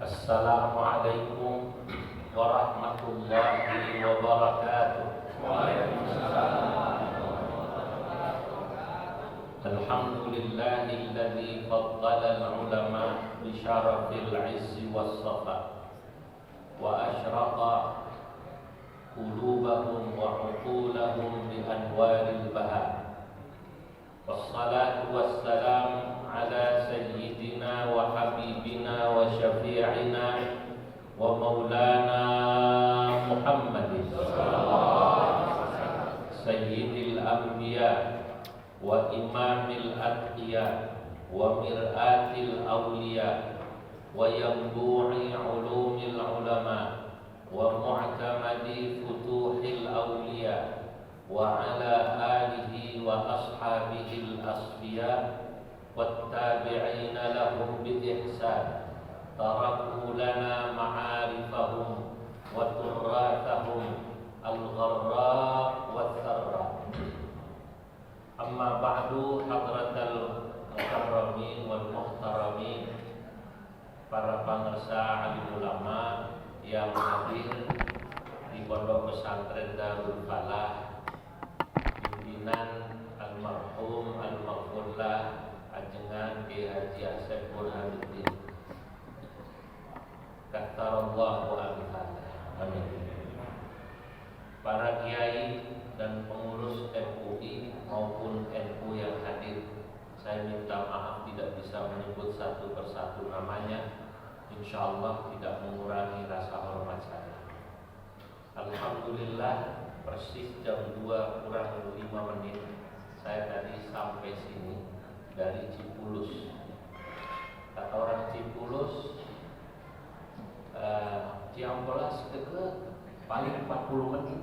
Assalamualaikum warahmatullahi wabarakatuh. Alhamdulillahilladzi faddala al-ulama bi syarafil 'izzi was-safa wa asyraqa qulubahum wa 'uqulahum bi anwaril baha. Wassalatu wassalam ala sayyidina wa habibina wa syafi'ina wa maulana Muhammadin sayyidil anbiya wa imamil atqiya wa mir'atil awliya wa yanbu'i ulumil ulama wa mu'tamadi futuhil awliya wa ala alihi wa ashabihil asfiya wattabi'ina lahum bi ihsan taraku lana ma'arifahum wa turrathahum al-gharra wa-tharra. Amma ba'du, hadratal mukarramin wal muhtaramin, para pangersa alim ulama yang hadir di Pondok Pesantren Darul Falah, pimpinan almarhum al-maghfurlah Ajengan Ki Haji Asep Burhanuddin. Qatarallahu amsalih. Amin. Para kiai dan pengurus MUI maupun NU yang hadir, saya minta maaf tidak bisa menyebut satu persatu namanya. Insyaallah tidak mengurangi rasa hormat saya. Alhamdulillah, persis jam 2 kurang 5 menit saya tadi sampai sini dari Cipulus. Kata orang Cipulus, Ciampelas deket paling 40 menit.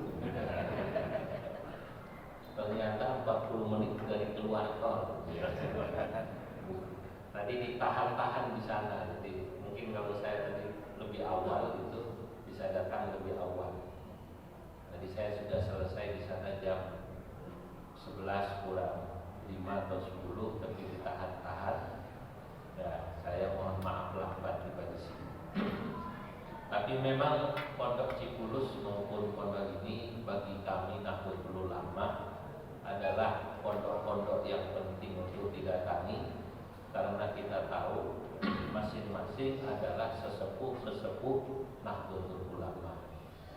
Ternyata 40 menit dari keluar tol. Tadi ditahan-tahan di sana. Jadi mungkin kalau saya tadi lebih awal itu bisa datang lebih awal. Jadi saya sudah selesai di sana jam 11 kurang 5 atau 10, tapi ditahan-tahan. Ya, saya mohon maaf lambat tiba di sini. Tapi memang Pondok Cipulus maupun pondok ini bagi kami Nahdlatul Ulama adalah pondok-pondok yang penting untuk didatangi, karena kita tahu masing-masing adalah sesepuh Nahdlatul Ulama,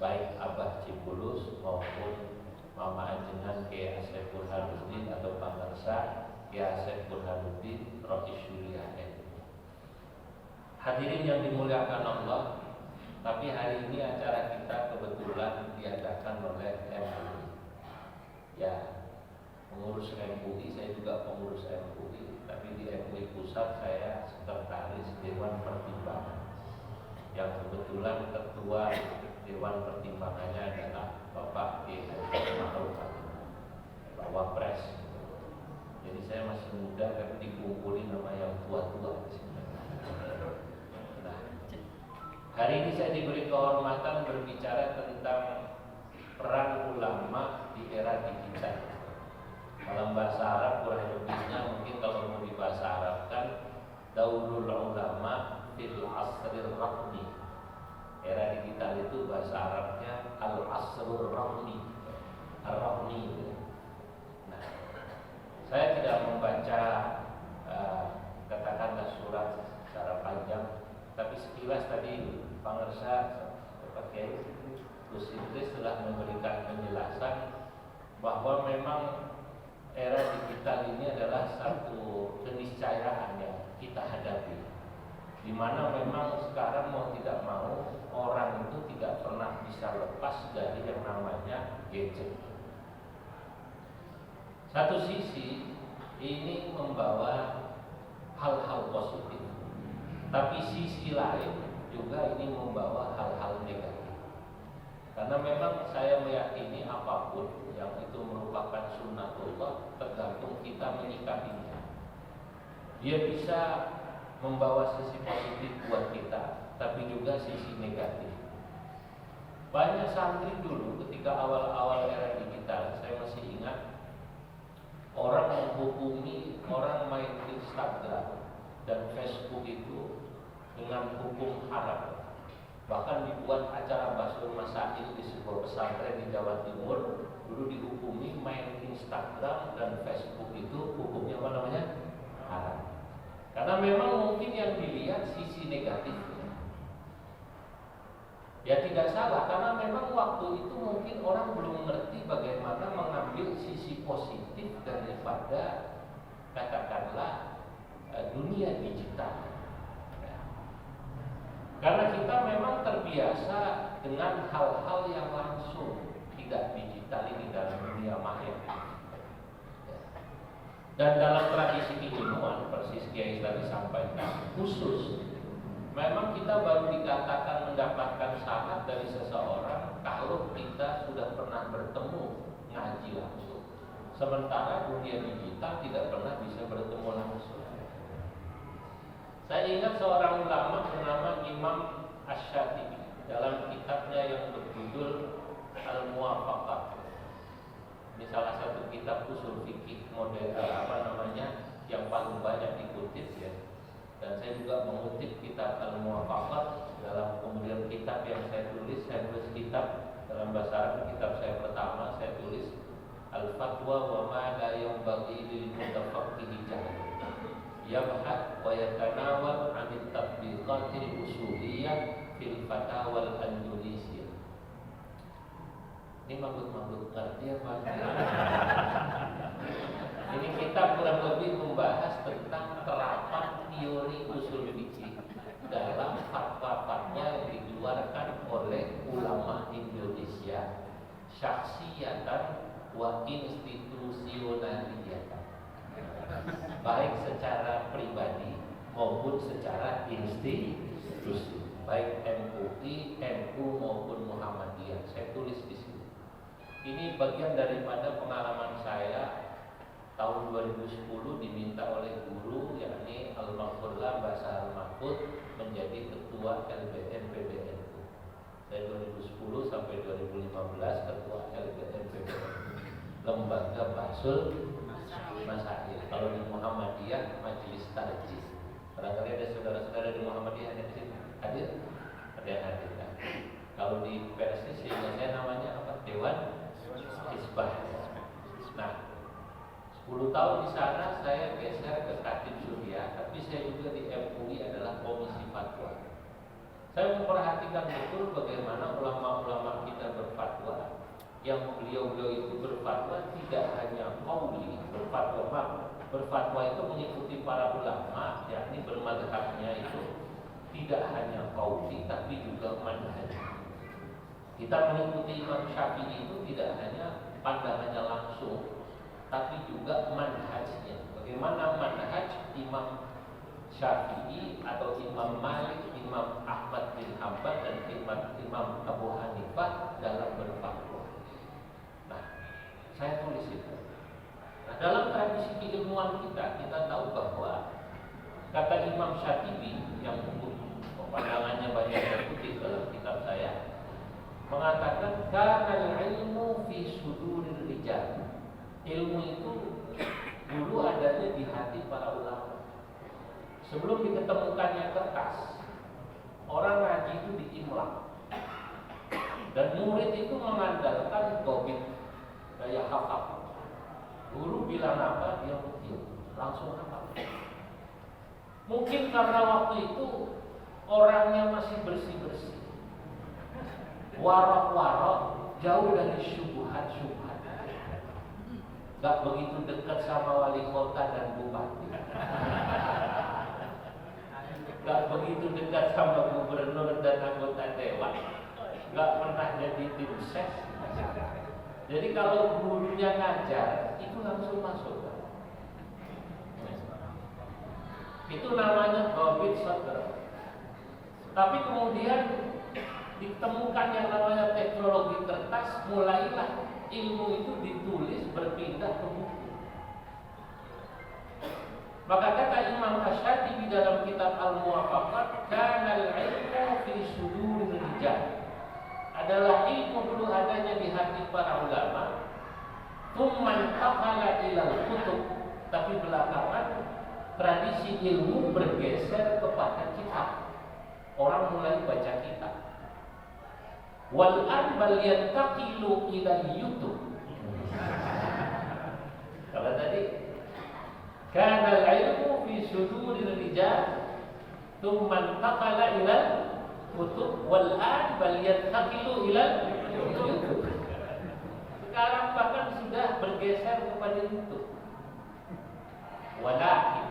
baik Abah Cipulus maupun Mama Ajengan Ki Asep Burhanuddin atau pangersa Ki Asep Burhanuddin Rois Syuriah. Hadirin yang dimuliakan Allah, tapi hari ini acara kita kebetulan diadakan oleh MUI. Ya, pengurus MUI, saya juga pengurus MUI, tapi di MUI pusat saya sekretaris Dewan Pertimbangan. Yang kebetulan ketua Dewan Pertimbangannya adalah Bapak Ki Haji Ma'ruf Pak Wapres. Jadi saya masih muda, tapi dikumpulin sama yang tua-tua. Nah, hari ini saya diberi kehormatan berbicara tentang peran ulama di era digital. Dalam bahasa Arab kurang lebihnya mungkin kalau mau dibahasa Arabkan, daulul ulama fil asril raqmi. Era digital itu bahasa Arabnya al-asrul raqmi. Ar-raqmi. Nah, saya tidak membaca katakanlah surat secara panjang, tapi sekilas tadi pangersa pakai Gus Idris telah memberikan penjelasan bahwa memang era digital ini adalah satu keniscayaan yang kita hadapi, di mana memang sekarang mau tidak mau orang itu tidak pernah bisa lepas dari yang namanya gadget. Satu sisi ini membawa hal-hal positif, tapi sisi lain juga ini membawa hal-hal negatif. Karena memang saya meyakini apapun yang itu merupakan sunnatullah, tergantung kita menyikapinya. Dia bisa membawa sisi positif buat kita, tapi juga sisi negatif. Banyak santri dulu ketika awal-awal era digital, saya masih ingat, orang menghubungi orang main Instagram dan Facebook itu dengan hukum haram. Bahkan dibuat acara Basul Masail di sebuah pesantren di Jawa Timur. Dulu dihukumi main Instagram dan Facebook itu hukumnya apa namanya? Haram. Karena memang mungkin yang dilihat sisi negatifnya. Ya tidak salah, karena memang waktu itu mungkin orang belum mengerti bagaimana mengambil sisi positif daripada katakanlah dunia digital. Karena kita memang terbiasa dengan hal-hal yang langsung, tidak digital ini dalam dunia maya. Dan dalam tradisi keilmuan, persis Kiai tadi sampaikan, khusus memang kita baru dikatakan mendapatkan syarat dari seseorang kalau kita sudah pernah bertemu ngaji langsung. Sementara dunia digital tidak pernah bisa bertemu langsung. Saya ingat seorang ulama bernama Imam Asy-Syatibi dalam kitabnya yang berjudul Al-Muwafaqah. Ini salah satu kitab usul fikih model yang paling banyak dikutip ya. Dan saya juga mengutip kitab Al-Muwafaqah dalam kemudian kitab yang saya tulis kitab dalam bahasa Arab. Kitab saya pertama saya tulis Al-Fatwa wa ma la yanbaghi lil mutafaqqihi jahil. Yabhat wa yatanawal 'an at-tatbiqatil usuliyah fil fatawa al-Indonesia. Ini maksud ngerti apa? Ini kita kurang lebih membahas tentang terapan teori usul fikih dalam fatwa-fatwa yang dikeluarkan oleh ulama Indonesia, syakhsiyatan wa institusionaliyatan. Baik secara pribadi maupun secara institusi, baik MUI, MU maupun Muhammadiyah. Saya tulis di sini. Ini bagian daripada pengalaman saya tahun 2010 diminta oleh guru, yakni Al-Mahfudlah Bahasa Al-Mahfud menjadi ketua LBN PBNU. Saya 2010 sampai 2015 ketua LBN PBNU, Lembaga Basul Masail. Kalau di Muhammadiyah Majelis Tarjih. Barangkali ada saudara-saudara di Muhammadiyah ada di sini. Hadir? Ada yang hadir kan? Kalau di Persis saya namanya apa? Dewan Hizbah. Nah, 10 tahun di sana saya geser ke Khatib Suriah, tapi saya juga di MUI adalah komisi fatwa. Saya memperhatikan betul bagaimana ulama-ulama kita berfatwa. Yang beliau itu berfatwa tidak hanya qauli, berfatwa itu mengikuti para ulama, yakni bermadzhabnya itu tidak hanya qauli tapi juga manhaj. Kita mengikuti Imam Syafi'i itu tidak hanya pandangannya langsung, tapi juga manhajnya. Bagaimana manhaj Imam Syafi'i atau Imam Malik, Imam Ahmad bin Hanbal dan Imam Abu Hanifah dalam berfatwa. Saya tulis itu. Nah, dalam tradisi keilmuan kita tahu bahwa kata Imam Syatibi yang pandangannya banyak terkutip dalam kitab saya mengatakan kana ilmu fi suduril rijal. Ilmu itu dulu adanya di hati para ulama. Sebelum diketemukannya kertas, orang ngaji itu diimla. Dan murid itu mengandalkan gobit daya hafal. Guru bilang apa dia mungkin langsung hafal. Mungkin karena waktu itu orangnya masih bersih-bersih, warok-warok, jauh dari syubhat-syubhat, gak begitu dekat sama wali kota dan bupati, gak begitu dekat sama gubernur dan anggota dewan, gak pernah jadi tim ses. Jadi kalau gurunya ngajar, itu langsung masuk. Itu namanya Gobit Sadr. Tapi kemudian ditemukan yang namanya teknologi kertas, mulailah ilmu itu ditulis berpindah ke buku. Maka kata Imam Asy-Syatibi dalam kitab Al-Muwafaqat, kana al-ilmu fi suduril rijal. Adalah ilmu dulu adanya di hati para ulama, tsumman taqala ilal kutub, tapi belakangan tradisi ilmu bergeser kepada kitab. orang mulai baca kitab. Wal an bal yantaqilu ila YouTube. Kalau tadi kana al-ilmu fi sudurir rijal thumma intaqala ila kutub, wal an bal yantaqilu ila YouTube. Sekarang bahkan sudah bergeser kepada YouTube. Walakin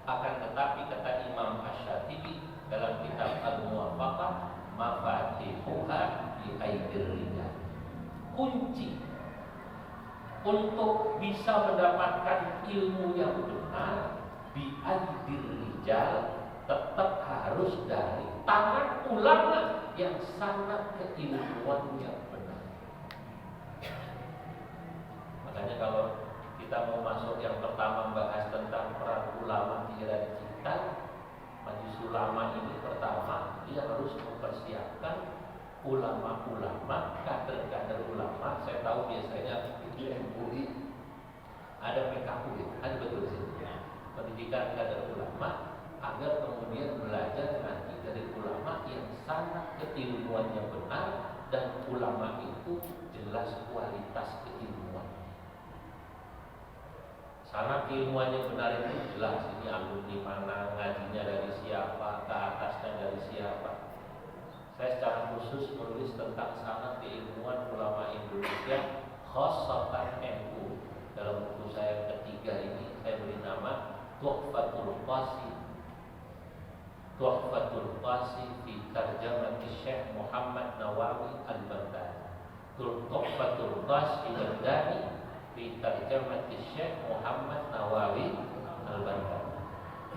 akan tetapi kata Imam Asy-Syatibi dalam kitab Al-Muwafaqah, mafatihuha bi aidir rijal. Kunci untuk bisa mendapatkan ilmu yang benar bi aidir rijal tetap harus dari tangan ulama yang sangat keilmuannya benar. Makanya kalau kita mau masuk yang pertama membahas tentang peran ulama di era digital, majelis ulama ini pertama dia harus mempersiapkan ulama-ulama, kader-kader ulama. Saya tahu biasanya di MUI ada PKU, ada betul sih, pendidikan kader ulama, agar kemudian belajar nanti dari ulama yang sangat keilmuannya benar dan ulama itu jelas kualitas keilmuan. Karena keilmuannya benar itu jelas, ini alumni mana, ngajinya dari siapa, ke atasnya dari siapa. Saya secara khusus menulis tentang sana keilmuan ulama Indonesia, khususnya NU. Dalam buku saya ketiga ini saya beri nama Tuhfatul Qasi. Tuhfatul Qasi fi tarjamat Syekh Muhammad Nawawi Al-Baghdadi. Tuhfatul Qasi Baghdadi fi tarjamat Syekh Muhammad Nawawi Al-Baghdadi.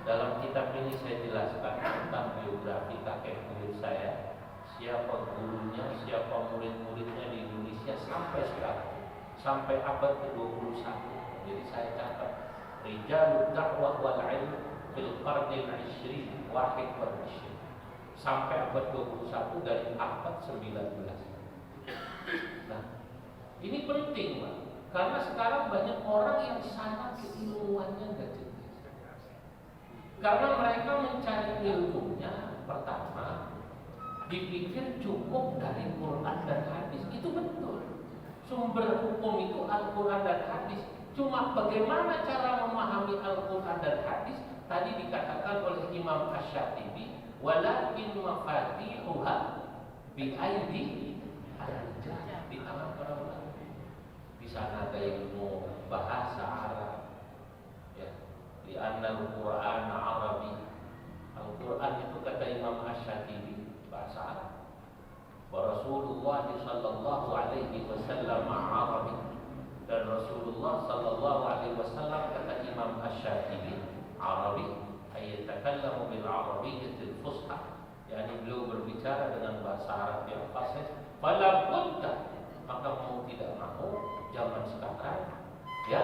Dalam kitab ini saya jelaskan tentang biografi kakek buyut saya, siapa gurunya, siapa murid-muridnya di Indonesia sampai sekarang, sampai abad ke-21. Jadi saya catat rijalud da'wah wal ilm fil qarnil 20 wahid wal 20 sampai abad 21 dari abad 19. Nah, ini penting, Pak. Karena sekarang banyak orang yang sangat keilmuannya nggak jelas. Karena mereka mencari ilmunya pertama dipikir cukup dari Quran dan hadis. Itu betul. Sumber hukum itu Al-Quran dan hadis. Cuma bagaimana cara memahami Al-Quran dan hadis? Tadi dikatakan oleh Imam Asy-Syatibi, walakin mafatihuha bi aidi al-rijal, di tangan para ulama. Di sana ada ilmu bahasa Arab, ya, di Al-Quran Arabi. Al-Quran itu kata Imam Asy-Syatibi bahasa Arab. Wa Rasulullah sallallahu alaihi wasallam Arabi, dan Rasulullah sallallahu alaihi wasallam kata Imam Asy-Syatibi Arabi, ayatakallamu bil arabiyyatil fusha, yakni beliau berbicara dengan bahasa Arab yang fasih. Fala budda, maka mau tidak mau zaman sekarang ya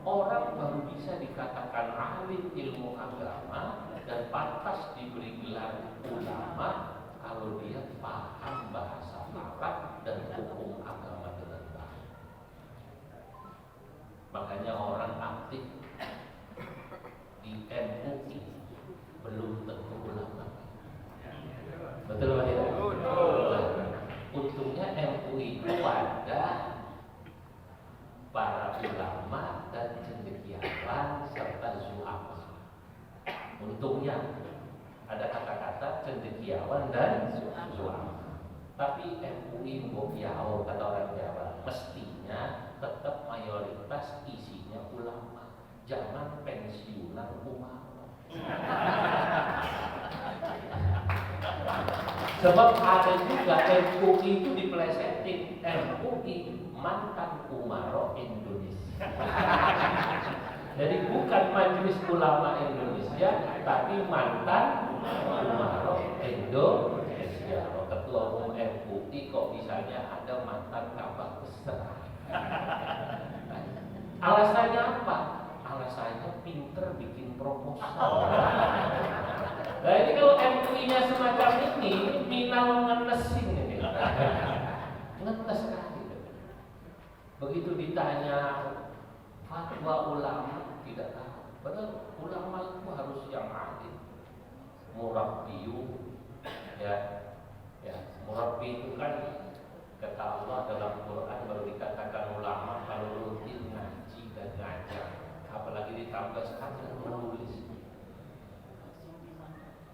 orang baru bisa dikatakan alim ilmu agama dan pantas diberi gelar ulama kalau dia paham bahasa Arab dan hukum agama dengan baik. Makanya orang aktif di MUI belum tentu ulama. Betul Pak? Untungnya MUI itu ada para ulama dan cendekiawan serta zu'ama. Untungnya ada kata-kata cendekiawan dan zu'ama. Tapi MUI Bokyao kata orang Jawa, mestinya tetap mayoritas isinya ulama. Jangan pensiunan ulama. Sebab ada juga MUI itu dipelesetin, MUI mantan umaro Indonesia. Jadi bukan Majelis Ulama Indonesia, tapi mantan umaro Indonesia. Ketua umum MUI kok misalnya ada mantan kabak besar. Alasannya apa? Alasannya pinter bikin proposal. Nah ini kalau MUI-nya semacam ini, Minal ngenesin ini. Ngenes sekali. Begitu ditanya fatwa ulama tidak tahu. Padahal ulama itu harus yang adil, murabbiyu,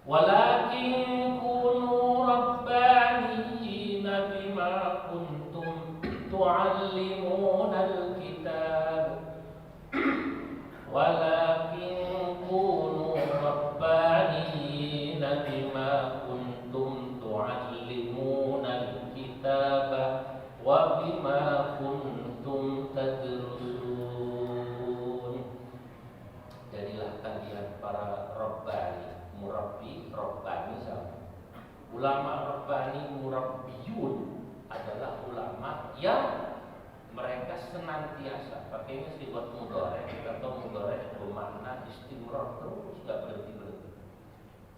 Walakin kunu rabbaniyina bima kuntum tu'allimunal kitab. Walakin kunu rabbaniyina bima kuntum tu'allimunal kitab wa bima kuntum tadrusun. Jadilah kalian para rabbani, murabbi, rabbani sama. Ulama rabbani, murabbiyun adalah ulama yang mereka senantiasa pakainya sifat mudhari atau mudhari bermakna istimrar, terus gak berhenti-berhenti.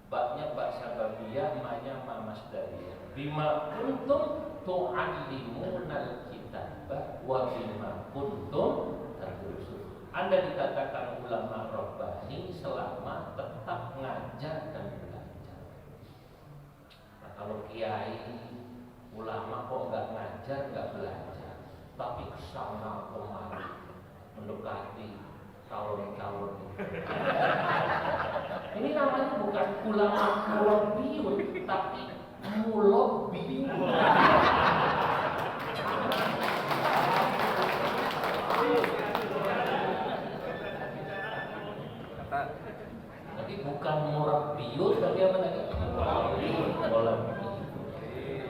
Baknya bak sababiyah, manya ma masdariyah. Bima kuntum tu'allimunal kitabah wa bima kuntum tadrusun. Anda dikatakan ulama rabbani selama tetap ngajar dan belajar. Nah, kalau kiai ulama kok nggak ngajar, nggak belajar, tapi kesana kemari mendekati calon-calon. Ini namanya bukan ulama murabbiyun, tapi mulabbiyun. Jadi bukan murabbiyun, tapi apa tadi? Mulabbiyun.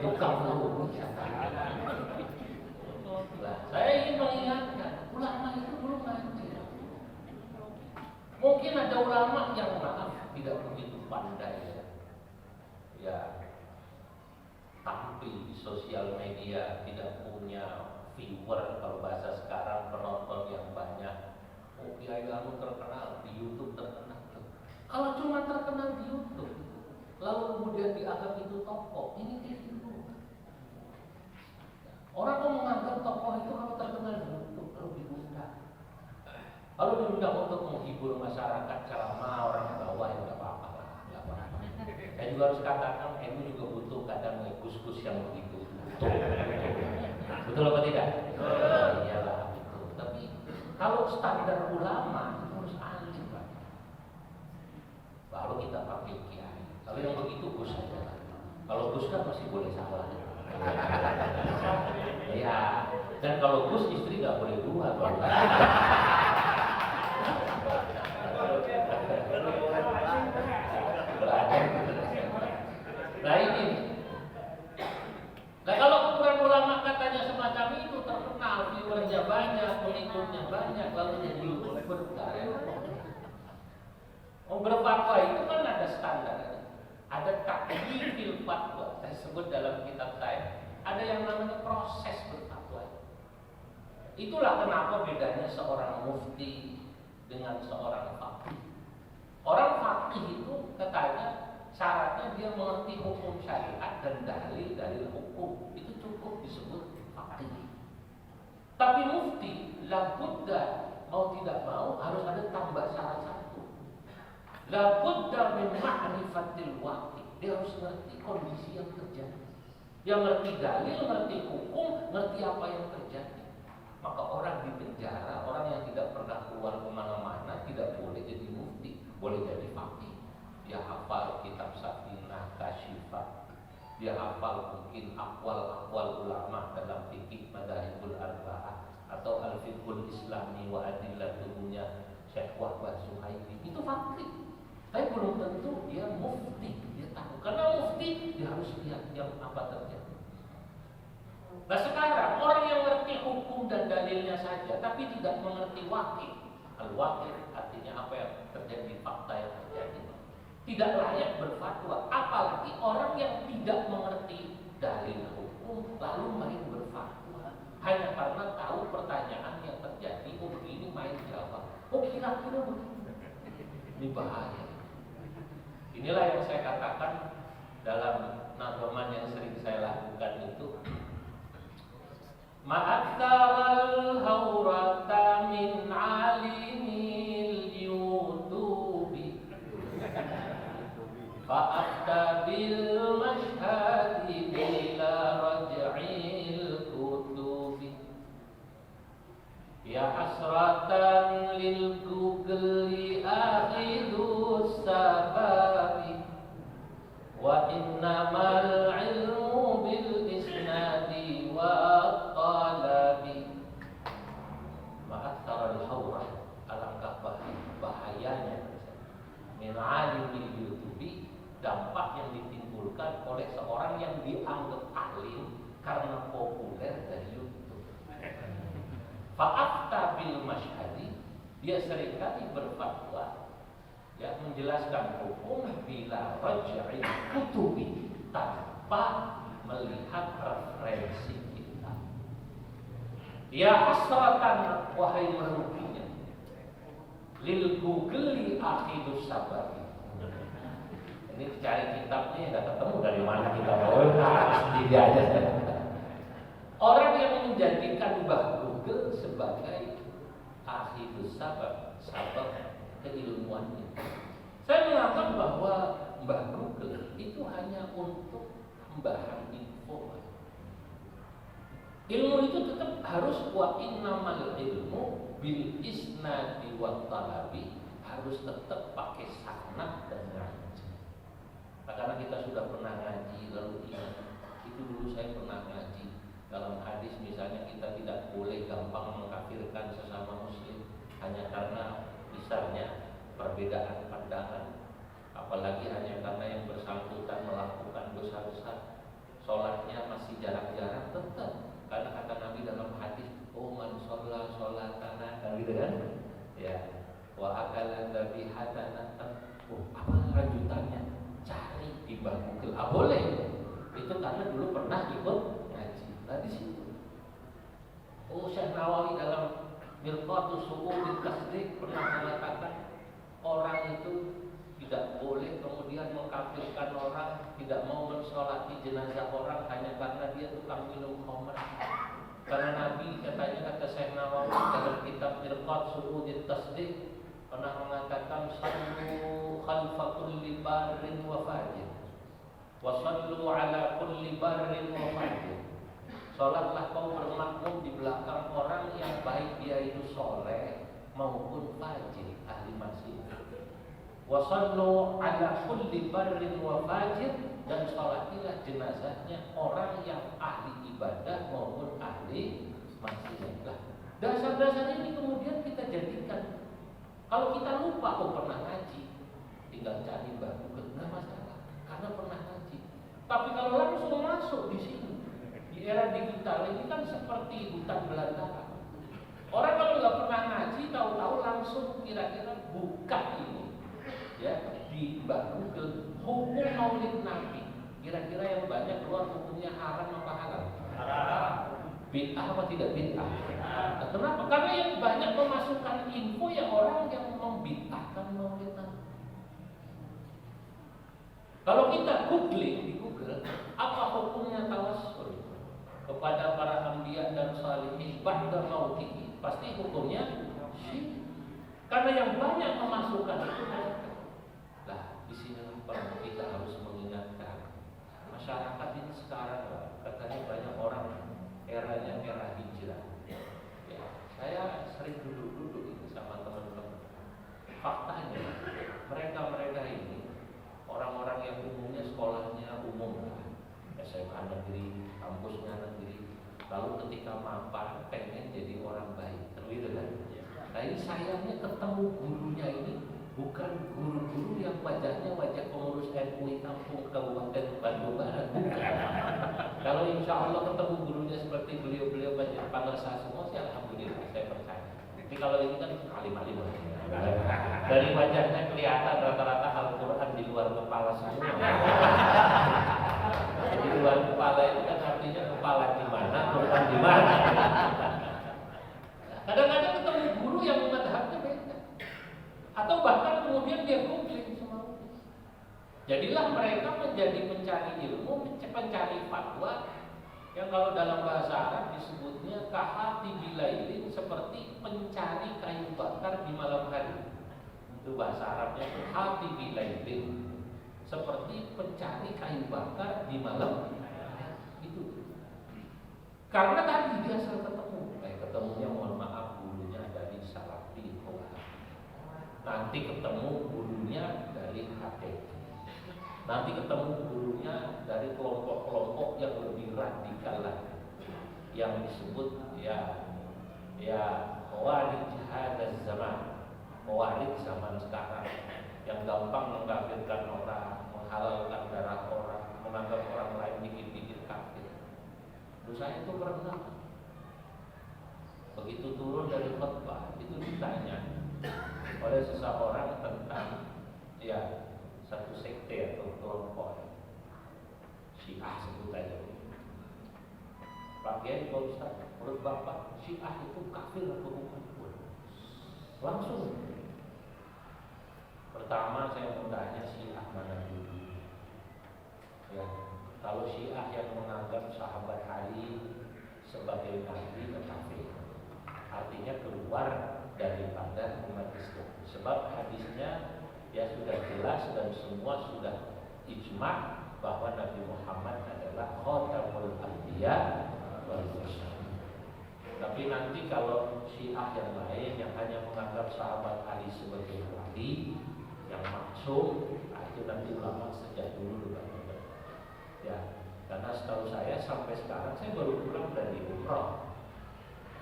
Tukang lurus. Nah, saya ingin mengingatkan, ulama itu belum ngajar. Mungkin ada ulama yang maaf tidak begitu pandai ya tampil di sosial media, tidak punya viewer, kalau bahasa sekarang penonton yang banyak. Oh, kiai kamu terkenal di YouTube, terkenal. Kalau cuma terkenal di YouTube, lalu kemudian dianggap itu tokoh, ini keliru. Orang kok menganggap tokoh itu kalau terkenal di YouTube, kalau diundang. Kalau diundang untuk menghibur masyarakat, ceramah orang bawah ya nggak apa-apa lah, nggak apa-apa. Saya juga harus katakan, itu juga butuh kadang gus-gus yang begitu. Betul apa tidak? Iyalah betul. Tapi kalau standar ulama itu harus alim, Pak. Baru kita pakai kiai. Kalau yang begitu gus saja. Kalau gus kan masih boleh salah. Ya, dan kalau gus istri nggak boleh dua, Pak. Nah ini. Nah kalau ukuran ulama katanya semacam itu terkenal, viewernya banyak, pengikutnya banyak, lalu jadi YouTuber, berfatwa itu kan ada standar, ada takyifil fatwa. Saya sebut dalam kitab saya, ada yang namanya proses berfatwa. Itulah kenapa bedanya seorang mufti dengan seorang faqih. Orang faqih itu katanya syaratnya dia mengerti hukum syariat dan dalil hukum, itu cukup disebut faqih. Tapi mufti labudda mau tidak mau harus ada tambah syarat satu. Labudda min ma'rifatil waqi', dia harus ngerti kondisi yang terjadi. Dia ngerti dalil, ngerti hukum, ngerti apa yang terjadi. Maka orang di penjara, orang yang tidak pernah keluar kemana-mana tidak boleh jadi mufti, boleh jadi faqih. Dia hafal kitab Safinah, Kasyifah, dia hafal mungkin akwal ulama dalam fikih Madzhabul Arba'ah atau Al-Fiqhul Islami wa Adillatuhnya Syekh Wahbah Suhaimi, itu faqih. Tapi belum tentu dia mufti, dia tahu. Karena mufti dia harus lihat yang apa terjadi. Nah sekarang orang yang mengerti hukum dan dalilnya saja, tapi tidak mengerti waqi'. Al-waqi' artinya apa yang terjadi, fakta yang terjadi, tidak layak berfatwa. Apalagi orang yang tidak mengerti dalil hukum lalu main berfatwa hanya karena tahu pertanyaan yang terjadi. Oh begini main jawab, oh kira-kira begini. Ini bahaya. Inilah yang saya katakan dalam nadhaman yang sering saya lakukan itu, ma'aktaral haurata min alimil yutubi fa'afta bil mashhadi bila raj'il kutubi ya hasratan lil gugli akhidus sababi Wa innamal ilmu bil isnadi wa talabi. Ma'athar al-hawrah, alangkah bahayanya min alimil yutubi, dampak yang ditimbulkan oleh seorang yang dianggap alim karena populer dari YouTube. Fa'afta bil masyhadi, dia seringkali berfatwa, ya, menjelaskan hukum bila raj'i kutubi, tanpa melihat referensi kita. Ya hasratan, wahai meruginya, lil Google akhidus sabar. Ini cari kitabnya nggak ketemu, dari mana kita mau sendiri aja. Orang yang menjadikan Mbah Google sebagai akhidus sabar, sabar keilmuannya. Saya menganggap bahwa Mbah Google itu hanya untuk tambahan info. Ilmu itu tetap harus wa innamal ilmu bil isnadi wa talabi, harus tetap pakai sanad dan ngaji. Karena kita sudah pernah ngaji, lalu ingat itu dulu saya pernah ngaji dalam hadis, misalnya kita tidak boleh gampang mengkafirkan sesama muslim hanya karena misalnya perbedaan pandangan, apalagi hanya karena yang bersangkutan melakukan dosa besar, sholatnya masih jarak-jarak, tetap karena kata Nabi dalam hadis, oh man sholat sholatana, kan gitu kan, ya, wa akalan dhabihatana, oh apa lanjutannya, cari di Google, boleh, itu karena dulu pernah ikut ngaji, nah di situ, oh Syekh Nawawi dalam Mirqatus Su'ud Tasdik pernah mengatakan orang itu tidak boleh kemudian mengkafirkan orang, tidak mau mensolati jenazah orang hanya karena dia tukang minum khamr. Karena Nabi katanya, kata Syekh Nawawi dalam kitab Mirqatus Su'ud Tasdik pernah mengatakan sallu khalfa kulli barrin wa fajir wa sallu ala kulli barrin wa fajir. Salatlah kau bermakmum di belakang orang yang baik dia itu soleh maupun fajir, ahli maksiat. Wa sallu ala kulli barrin wa fajir, dan salatilah jenazahnya orang yang ahli ibadah maupun ahli maksiat. Dasar-dasar ini kemudian kita jadikan. Kalau kita lupa, oh pernah ngaji, tinggal cari Mbah Google, nggak masalah, karena pernah ngaji. Tapi kalau langsung masuk di sini, di era digital ini kan seperti hutan belantara. Orang kalau nggak pernah ngaji, tahu-tahu langsung kira-kira buka ini, ya, di Mbah Google, hukum Maulid Nabi. Kira-kira yang banyak keluar hukumnya haram apa halal? Haram. Bid'ah apa tidak bid'ah? Nah, kenapa? Karena yang banyak memasukkan info ya orang yang membid'ahkan Maulid Nabi. Kalau kita googling di Google, apa hukumnya tawassul kepada para anbiya dan salihin ba'da mautihi, pasti hukumnya syirik. Karena yang banyak memasukkan itu mereka. Nah, di sini kita harus mengingatkan masyarakat ini sekarang, katanya banyak orang eranya era hijrah. Ya, saya sering duduk-duduk ini sama teman-teman. Faktanya mereka ini orang-orang yang umumnya sekolahnya umum, SMA negeri, kampusnya negeri, lalu ketika mapan pengen jadi orang baik, gitu kan? Nah ini sayangnya ketemu gurunya ini bukan guru-guru yang wajahnya wajah pengurus MUI kampung Kabupaten Bandung Barat. Kalau insya Allah ketemu gurunya seperti beliau-beliau banyak pemirsa semua, sih alhamdulillah saya percaya. Tapi kalau ini kan alim-alim, dari wajahnya kelihatan rata-rata Al-Quran di luar kepala semua. Di luar kepala itu kan artinya kepala di mana, Quran di mana. Kadang-kadang ketemu guru yang madhabnya beda, atau bahkan kemudian dia googling semua. Jadilah mereka menjadi pencari ilmu, pencari fatwa, yang kalau dalam bahasa Arab disebutnya kahati bilailin, seperti pencari kayu bakar di malam hari. Itu bahasa Arabnya kahati bilailin, seperti pencari kayu bakar di malam itu. Karena tadi dia selalu ketemunya mohon maaf gurunya dari Salafi, nanti ketemu gurunya dari HTT. Nanti ketemu gurunya dari kelompok-kelompok yang lebih radikal lagi, yang disebut khawarij hadzal zaman, khawarij zaman sekarang, yang gampang mengkafirkan orang, menghalalkan darah orang, menganggap orang lain dikit-dikit kafir. Saya itu pernah begitu turun dari khutbah itu ditanya oleh seseorang tentang satu sekte atau kelompok Syiah sebut aja. Pak Kiai, Pak Ustaz, menurut Bapak Syiah itu kafir atau bukan? Langsung. Pertama saya mau tanya Syiah mana dulu? Ya, kalau Syiah yang menganggap sahabat Ali sebagai nabi kafir, artinya keluar daripada umat Islam. Sebab hadisnya sudah jelas dan semua sudah ijma' bahwa Nabi Muhammad adalah khatamul anbiya wal mursalin. Tapi nanti kalau Syiah yang lain yang hanya menganggap sahabat Ali sebagai wali yang maksum, itu nanti ulama sejak dulu karena setahu saya sampai sekarang saya baru pulang dari umroh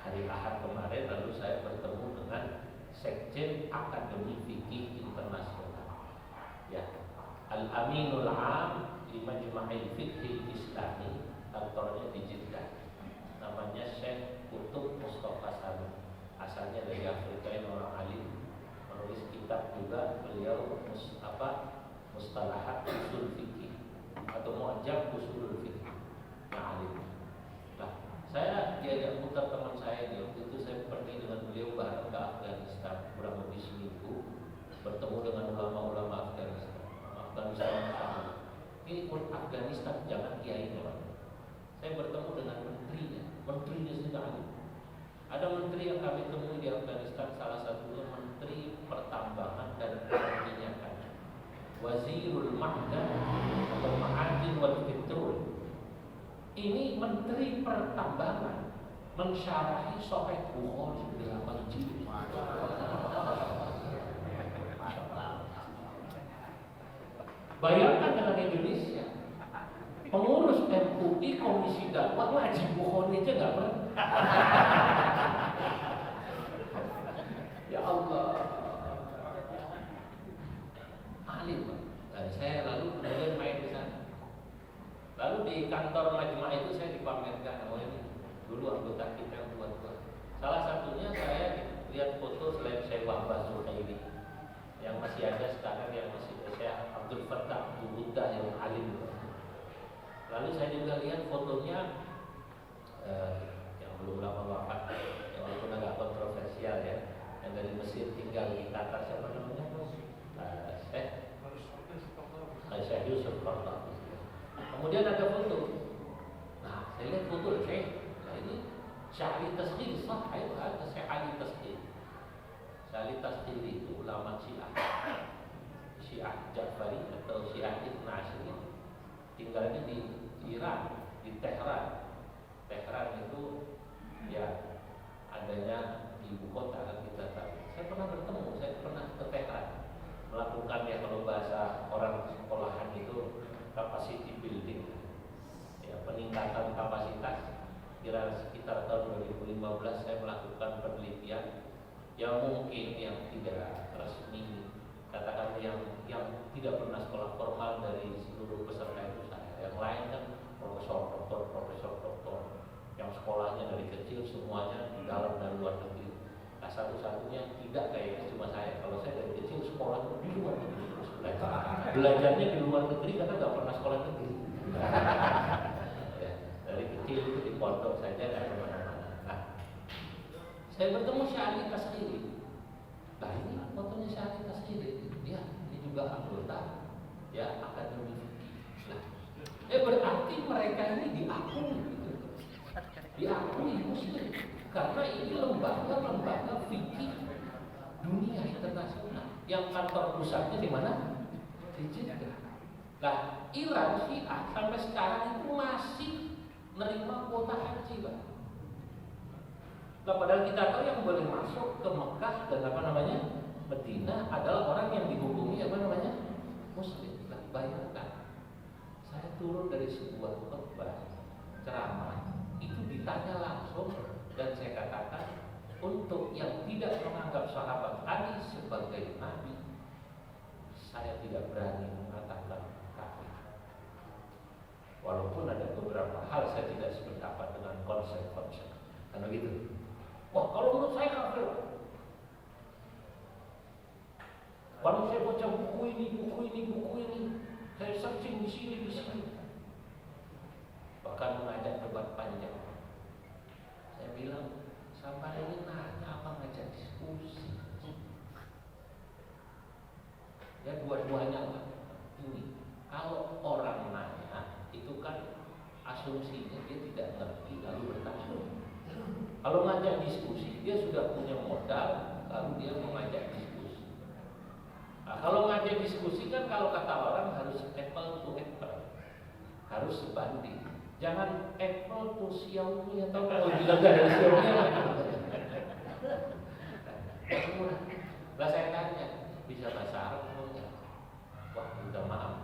hari Ahad kemarin, lalu saya bertemu dengan Sekjen Akademi Fikih Internasional, Al-Aminul Am di Majma'il Fiqh Islami, kantornya di Jeddah. Namanya Syekh Kutub Mustafa Salim, asalnya dari Afrika, ini orang alim, menulis kitab juga beliau Mustalahat Usul Fikih atau Mu'jam Usul Fikih yang alim. Saya diajak muter teman saya waktu itu, saya pergi dengan beliau bareng ke Afghanistan kurang lebih seminggu, bertemu dengan ulama-ulama Afghanistan. Ini pun Afghanistan, jangan kiai orang. Saya bertemu dengan menterinya sendiri. Ada menteri yang kami temui di Afghanistan, salah satunya Menteri Pertambangan dan Perminyakan, Wazirul Ma'dan atau Ma'adin wal Petrol. Ini Menteri Pertambangan mensyarahi Sahih Bukhari 8 jilid. Bayangkan dengan Indonesia, pengurus MUI Komisi Dakwah ngaji Bukhari aja nggak pernah. Ya Allah, alim. Dan saya lalu kemudian main ke sana. Lalu di kantor Majma' itu saya dipamerkan, ini dulu anggota kita yang buat. Salah satunya saya lihat foto selain saya Wahbah Zuhairi yang masih ada sekarang, yang masih saya Abdul Fattah Abdul Buddha yang alim. Lalu saya juga lihat fotonya yang belum lama wafat, yang walaupun agak kontroversial yang dari Mesir tinggal di Qatar, siapa namanya? Syekh Yusuf Qaradawi. Kemudian ada foto. Saya lihat foto ini Syahli Tasghir, ayo ada Syahli Tasghir. Syahli Tasghir itu ulama Syiah Ja'fari atau Syiah Ibn Ashri, tinggalnya di Iran, di Tehran. Tehran itu adanya di ibu kota, kan kita tahu. Saya pernah bertemu, saya pernah ke Tehran melakukan kalau bahasa orang sekolahan itu capacity building, peningkatan kapasitas. Kira sekitar tahun 2015 saya melakukan penelitian yang mungkin yang tidak resmi, katakan yang tidak pernah sekolah formal dari seluruh peserta itu saya. Yang lain kan profesor doktor, yang sekolahnya dari kecil semuanya di dalam dan luar negeri. Satu-satunya tidak kayaknya cuma saya. Kalau saya dari kecil sekolah di luar negeri terus belajarnya di luar negeri karena nggak pernah sekolah negeri. Dari kecil itu di pondok saja dan kemana-mana. Saya bertemu Syahli Tasghir. Ini fotonya Syahli Tasghir. Dia ini juga anggota Akademi Fikih. Berarti mereka ini diakui Muslim. Karena ini lembaga fikih dunia internasional yang kantor pusatnya di mana? Di Jeddah. Iran Syiah sampai sekarang itu masih menerima kuota haji, Pak. Padahal kita tahu yang boleh masuk ke Mekah dan Medina adalah orang yang dihukumi Muslim. Bayangkan. dari sebuah khotbah ceramah itu ditanya langsung, dan saya katakan untuk yang tidak menganggap sahabat Ali sebagai nabi, saya tidak berani mengatakan kafir. Walaupun ada beberapa hal saya tidak sependapat dengan konsep-konsep. Kan begitu? Wah, kalau menurut saya kafir. Kalau saya baca buku ini, saya searching di sini. Bahkan mengajak debat panjang. Saya bilang, sampai ini nanya apa ngajak diskusi? Ya dua-duanya lah. Ini kalau orang nanya itu kan asumsinya dia tidak ngerti lalu bertanya. Kalau ngajak diskusi dia sudah punya modal lalu dia mengajak diskusi. Nah, kalau ngajak diskusi kan kalau kata orang harus apple to apple, harus sebanding. Jangan apple to Xiaomi atau kalau bilang gak ada Xiaomi. Lah saya tanya, bisa bahasa Arab enggak? Wah, minta maaf.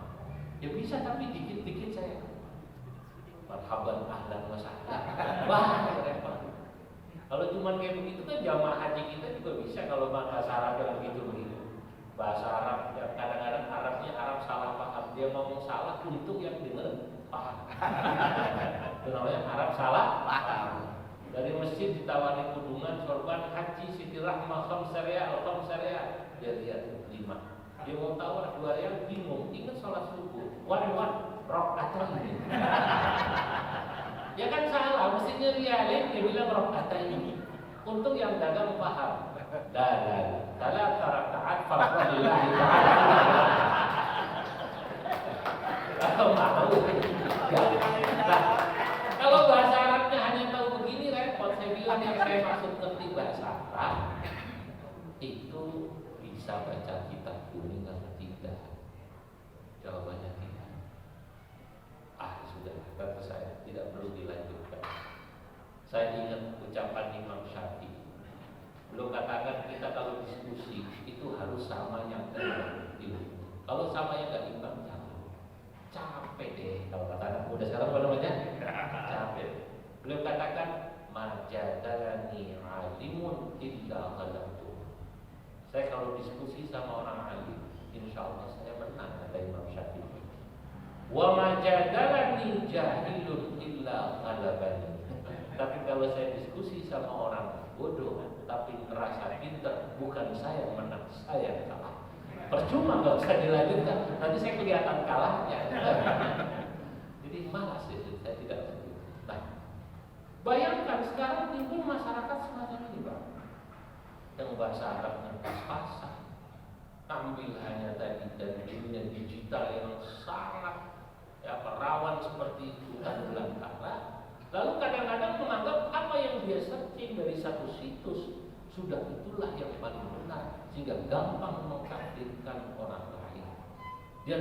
Ya bisa tapi dikit-dikit saya. Marhaban ahlan wa sahlan. Wah, repot. Kalau cuma kayak begitu kan jamaah haji kita juga bisa kalau bahasa Arab yang begitu-begitu. Bahasa Arab yang kadang-kadang Arabnya Arab salah paham. Dia ngomong salah untuk yang dengar paham. Itu namanya Arab salah paham. Dari masjid ditawari kudungan, sorban, haji, siti rahmah, khamsariya, al-khamsariya. Dia lihat 5. Dia mau tawar 2 yang bingung. Ingat sholat subuh. Wan, rakaat ini. Ya kan salah, mestinya rialin dia bilang rakaat ini. Untuk yang dagang paham. Dan salah rakaat fardhalillahi ta'ala. Kalau mau. Nah, kalau bahasa Arabnya hanya tahu begini repot. Saya bilang yang saya maksud ngerti bahasa Arab itu bisa baca kitab kuning atau tidak? Jawabannya tidak. Sudah, kata saya tidak perlu dilanjutkan. Saya ingat ucapan Imam Syafi'i. Belum katakan kita kalau diskusi itu harus sama yang imbang. Kalau sama yang gak imbang jangan. Capek deh kalau kata anak muda sekarang apa namanya? Capek. Belum katakan majadalani alimun illa ghalabtu. Saya kalau diskusi sama orang alim, insya Allah saya menang, kata Imam Syafi'i. Wa majadalani jahilun illa ghalabani. Tapi kalau saya diskusi sama orang bodoh tapi merasa pintar, bukan saya menang, saya kalah. Percuma nggak usah dilanjutkan, nanti saya kelihatan kalahnya. Jadi malas itu, saya tidak setuju. Nah, bayangkan sekarang timbul masyarakat semacam ini, Pak. Yang bahasa Arabnya pas-pasan, ambil hanya tadi dari dunia digital yang sangat rawan seperti itu dan belantara. Lalu kadang-kadang menganggap apa yang dia searching dari satu situs sudah itulah yang paling benar, sehingga gampang mengkafirkan orang lain. Dia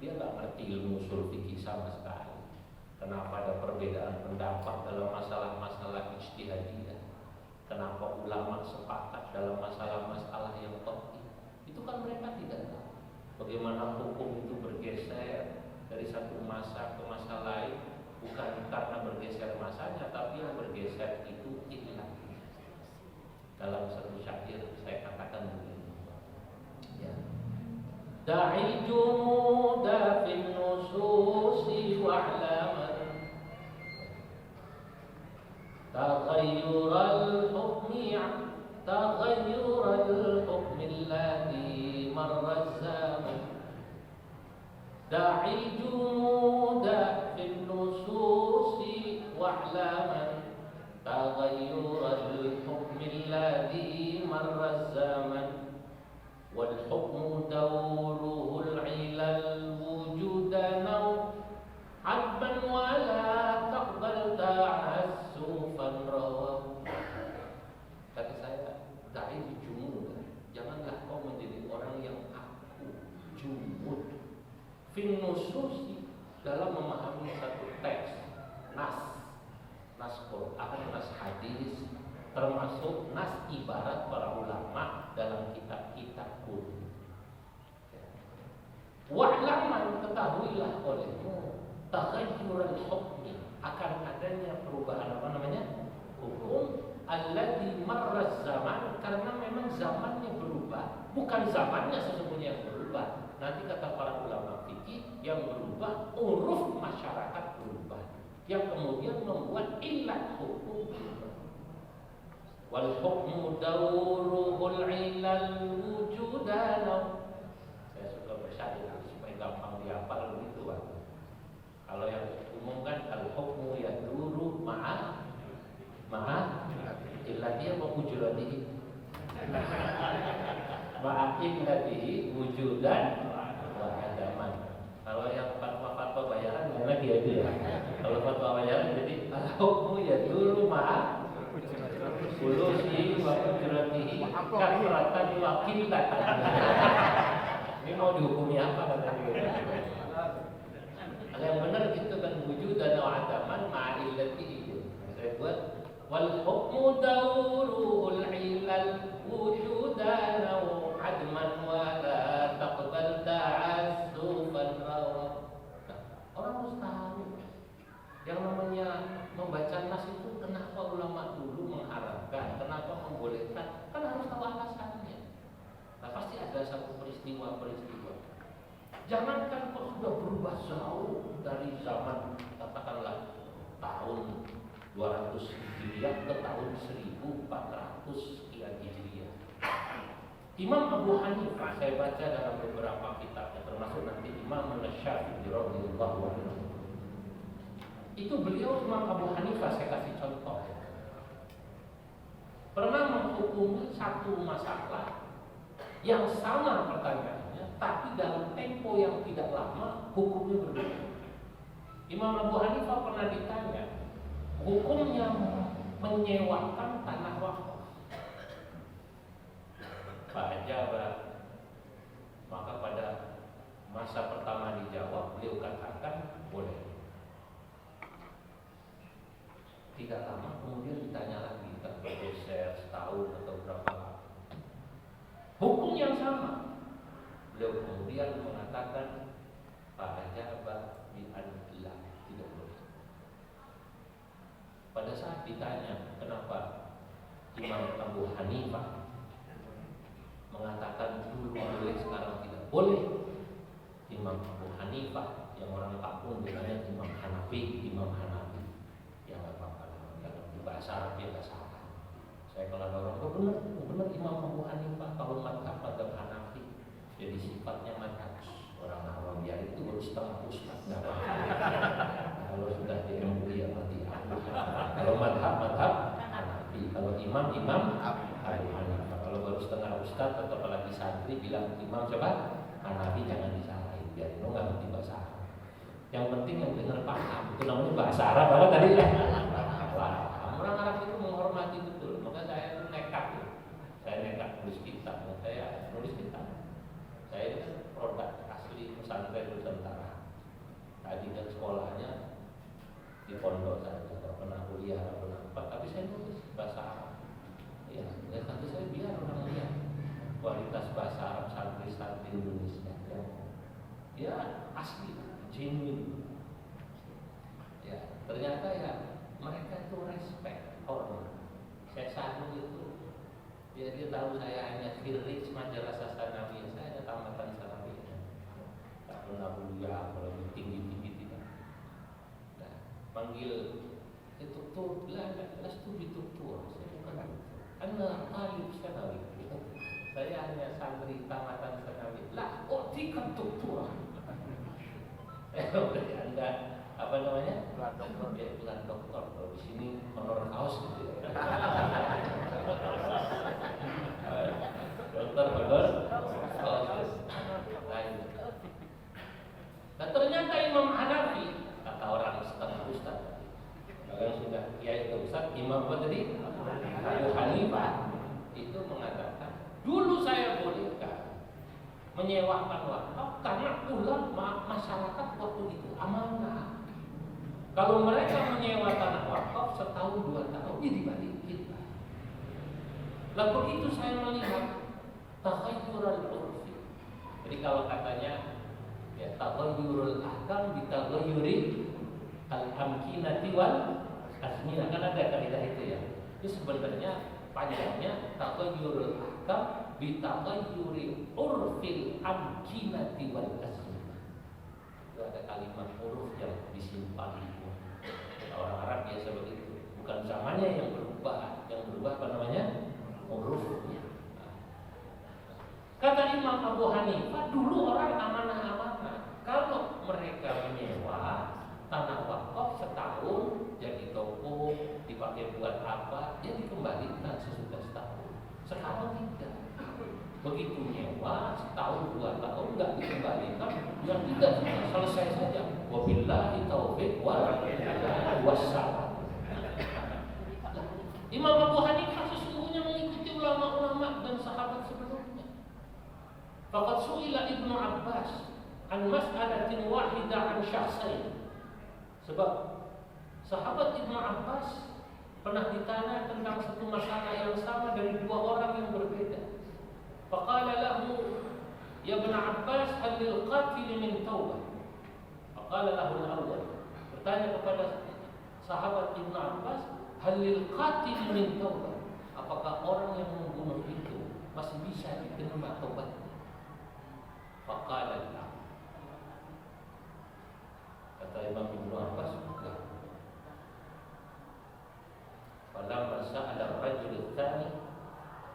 nggak ngerti ilmu ushul fikih sama sekali. Kenapa ada perbedaan pendapat dalam masalah-masalah ijtihadiyah? Kenapa ulama sepakat dalam masalah-masalah yang penting? Itu kan mereka tidak tahu. Bagaimana hukum itu bergeser dari satu masa ke masa lain, bukan karena bergeser masanya, tapi yang bergeser itu ikhlas. Dalam satu syair saya katakan begini, ya. Da'i jumuda fin nususi wa'laman taghayyural hukmi alladhi marra zaman. Da'i jumuda fin nususi wa'laman taghayyural hukmi alladhi marra zaman. Wal hukmu dawruhul ilal wujudanau hadban wa la taqbal ta'assufan rawahu. Kata saya, da'i jumud, janganlah kau menjadi orang yang aku jumud fin nususi, dalam memahami satu teks, nas Quran, nas hadis, termasuk nas ibarat para ulama dalam kitab-kitab kuno. Wa'laman, ketahuilah olehmu taghayyurul hukmi, akan adanya perubahan apa namanya? Hukum alladzi marra zaman, karena memang zamannya berubah, bukan zamannya sesungguhnya yang berubah. Nanti kata para ulama fikih, yang berubah uruf masyarakat berubah, yang kemudian membuat ilat hukum berubah. Wal hukmu dawruhul ilal wujudana. Saya suka bersyair supaya gampang dihafal begitu, Pak. Kalau yang umum kan al hukmu yaduru ma'a illatihi wa wujudatihi. Ma'a illatihi wujudan wa adaman. Kalau yang fatwa bayaran gimana dia itu ya? Kalau fatwa bayaran jadi al hukmu yaduru ma'a sulusi wa wujudatihi kasratan wa qillatan. Ini mau dihukumi apa katanya? Yang benar itu kan wujudan wa adaman ma'a illatihi. Saya buat wal hukmu dawruhul ilal wujudan adman wa la taqbal ta'assufan rawat. Orang harus tahu yang namanya membaca nas itu kenapa ulama dulu mengharamkan, kenapa membolehkan, kan harus tahu alasannya. Nah, pasti ada satu peristiwa. Jangankan kok sudah berubah jauh dari zaman katakanlah tahun 200 Hijriah ke tahun 1400 sekian Hijriah. Imam Abu Hanifah, saya baca dalam beberapa kitabnya, termasuk nanti Imam Syafi'i radhiyallahu anhu. Itu beliau Imam Abu Hanifah, saya kasih contoh. Pernah menghukumi satu masalah yang sama pertanyaannya, tapi dalam tempo yang tidak lama hukumnya berbeda. Imam Abu Hanifah pernah ditanya, hukumnya menyewakan tanah wakaf. Fa'ajaba, maka pada masa pertama dijawab, beliau katakan boleh. Tidak lama kemudian ditanya lagi, tak bergeser setahun atau berapa lama. Hukum yang sama. Beliau kemudian mengatakan fa'ajaba bi'anillah, tidak boleh. Pada saat ditanya kenapa Imam Abu Hanifah mengatakan dulu boleh sekarang tidak boleh, Imam Abu Hanifah yang orang kampung bilangnya Imam Hanafi, yang nggak apa-apa, yang bahasa Arab ya bahasa Arab. Saya kalau ada orang benar Imam Abu Hanifah kalau madhab Hanafi jadi sifatnya madhab orang awam ya itu baru setengah ustaz. Kalau sudah di MUI ya mati. Kalau madhab Hanafi, kalau imam Abu Hanifah. Kalau baru setengah ustaz atau apalagi santri bilang imam coba Hanafi, jangan disalahin, biar lo nggak ngerti bahasa Arab. Yang penting yang dengar paham, itu namanya bahasa Arab apa tadi ya? Orang Arab itu menghormati betul, maka saya nekat nulis kitab, saya itu kan produk asli pesantren Nusantara. Tadi kan sekolahnya di pondok saja, tidak pernah kuliah, tidak pernah apa, tapi saya nulis bahasa Arab. Ya, nanti saya biar orang lihat kualitas bahasa Arab santri Indonesia ya asli, genuine. Ya, ternyata ya mereka itu respect orang. Saya satu itu biar dia tahu saya hanya firlis majalah Sanawiyah, saya hanya tamatan Sanawiyah. Tak pernah kuliah, kalau tinggi tidak. Nah, panggil itu tuh jelas tuh dituktur. Saya bukan Anda alif Sanawi. Saya hanya santri tamatan Sanawiyah. Lah, tiga tuktur. Anda apa namanya? Bukan dokter. Kalau di sini honor kaos gitu ya. Dokter honor kaos. Nah, ternyata Imam Hanafi, kata orang setengah ustaz, yang sudah kiai ustaz, Imam apa tadi? Abu Hanifah itu mengatakan, dulu saya bolehkan menyewakan wakaf karena ulama masyarakat waktu itu amanah. Kalau mereka menyewa tanah wakaf setahun 2 tahun, ya dibalikin. Lalu begitu saya melihat takhayyural urfi. Jadi kalau katanya Ya, taghayyurul ahkam bi taghayyuri al-amkinati wal azmina, kan ada kaidah itu ya. Itu sebenarnya panjangnya taghayyurul ahkam bi taghayyuri urfil amkinati wal azmina. Itu ada kalimat huruf yang disimpan di orang Arab biasa begitu. Bukan zamannya yang berubah apa namanya? Hurufnya. Kata Imam Abu Hanifah, dulu orang amanah-amanah. Kalau mereka menyewa tanah wakaf setahun, jadi toko, dipakai buat apa, ya dikembalikan sesudah setahun. Sekarang tidak. Begitu nyewa setahun 2 tahun nggak dikembalikan, yang tidak selesai saja. Wabillahi taufiq wal wassalam. Imam Abu Hanifah sesungguhnya mengikuti ulama-ulama dan sahabat sebelumnya. Faqad su'ila Ibnu Abbas an mas'alatin wahidah an syakhsain. Sebab sahabat Ibnu Abbas pernah ditanya tentang satu masalah yang sama dari 2 orang yang berbeda. Faqala lahu ya Ibnu Abbas hal lil qatil min taubah. Faqala lahu al-awwal. Bertanya kepada sahabat Ibnu Abbas, hal lil qatil min taubah. Apakah orang yang membunuh itu masih bisa diterima taubatnya? Faqala la. Kata Imam Ibnu Abbas, enggak. Falamma sa'ala ar-rajul tsani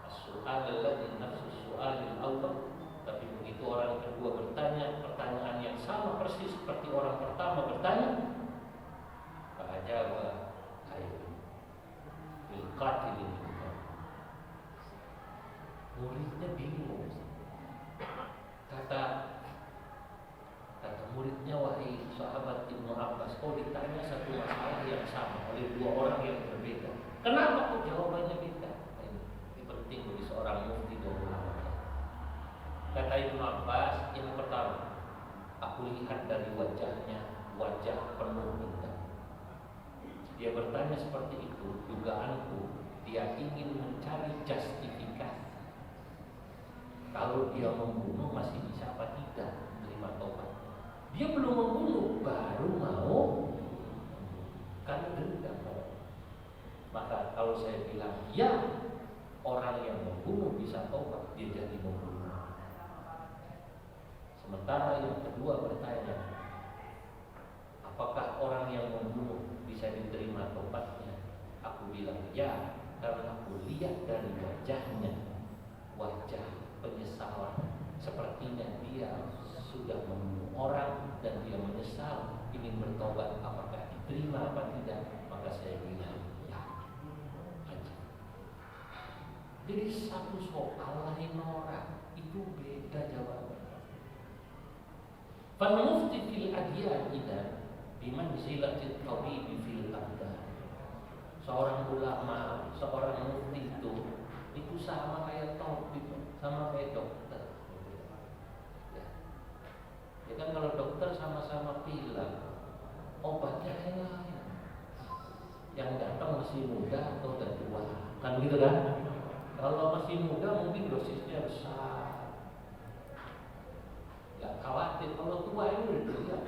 as-su'al alladhi nafsu as-su'al al-awwal, tapi begitu orang kedua bertanya pertanyaan yang sama persis seperti orang pertama bertanya, fa'ajaba ayyul bil qatil. Muridnya bingung. Kata muridnya, wahai sahabat Ibnu Abbas, kau ditanya satu masalah yang sama oleh 2 orang yang berbeda. Kenapa kok jawabannya beda? Ini penting bagi seorang mufti dan ulama. Kata Ibnu Abbas, yang pertama, aku lihat dari wajahnya, wajah penuh dendam. Dia bertanya seperti itu, dugaanku dia ingin mencari justifikasi. Kalau dia membunuh masih bisa apa tidak menerima taubat. Dia belum membunuh, baru mau karena dendam. Maka kalau saya bilang ya, orang yang membunuh bisa taubat, dia jadi membunuh. Sementara yang kedua bertanya, apakah orang yang membunuh bisa diterima taubatnya? Aku bilang ya, karena aku lihat dari wajahnya, wajah penyesalan. Sepertinya dia sudah membunuh orang dan dia menyesal, ingin bertobat. Apakah diterima apa tidak? Maka saya bilang ya aja. Jadi satu soal lain orang itu beda jawabannya. Fal mufti fil adyan ida bimanzilatit tabib fil abdan. Seorang ulama, seorang mufti itu sama kayak tabib, sama kayak dokter. Ya kan kalau dokter sama-sama bilang obatnya lain. Yang datang masih muda atau udah tua, kan gitu kan? Kalau masih muda mungkin dosisnya besar. Gak khawatir, kalau tua ini udah dilihat